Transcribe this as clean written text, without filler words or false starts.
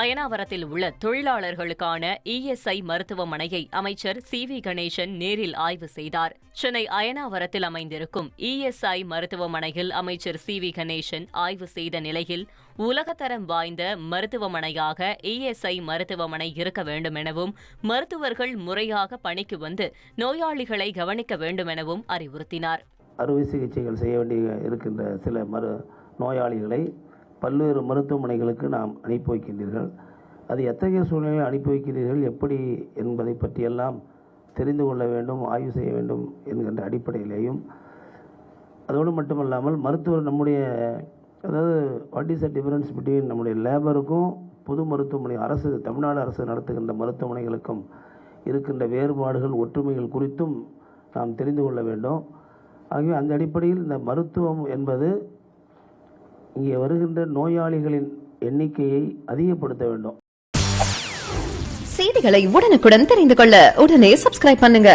அயனாவரத்தில் உள்ள தொழிலாளர்களுக்கான இஎஸ்ஐ மருத்துவமனையை அமைச்சர் சி.வி. கணேசன் நேரில் ஆய்வு செய்தார். சென்னை அயனாவரத்தில் அமைந்திருக்கும் இஎஸ்ஐ மருத்துவமனையில் அமைச்சர் சி.வி. கணேசன் ஆய்வு செய்த நிலையில் உலகத்தரம் வாய்ந்த மருத்துவமனையாக இஎஸ்ஐ மருத்துவமனை இருக்க வேண்டும் எனவும் மருத்துவர்கள் முறையாக பணிக்கு வந்து நோயாளிகளை கவனிக்க வேண்டும் எனவும் அறிவுறுத்தினார். அறுவை சிகிச்சைகள் செய்ய வேண்டிய இருக்கின்ற சில நோயாளிகளை பல்வேறு மருத்துவமனைகளுக்கு நாம் அனுப்பி வைக்கின்றீர்கள். அது எத்தகைய சூழ்நிலையில் அனுப்பி வைக்கிறீர்கள், எப்படி என்பதை பற்றியெல்லாம் தெரிந்து கொள்ள வேண்டும், ஆய்வு செய்ய வேண்டும் என்கின்ற அடிப்படையிலேயும், அதோடு மட்டுமல்லாமல் மருத்துவர் நம்முடைய what is the difference between நம்முடைய லேபருக்கும் பொது மருத்துவமனை தமிழ்நாடு அரசு நடத்துகின்ற மருத்துவமனைகளுக்கும் இருக்கின்ற வேறுபாடுகள் ஒற்றுமைகள் குறித்தும் நாம் தெரிந்து கொள்ள வேண்டும். ஆகவே அந்த அடிப்படையில் இந்த மருத்துவம் என்பது இங்கே வருகின்ற நோயாளிகளின் எண்ணிக்கையை அதிகப்படுத்த வேண்டும். செய்திகளை உடனுக்குடன் தெரிந்து கொள்ள உடனே சப்ஸ்கிரைப் பண்ணுங்க.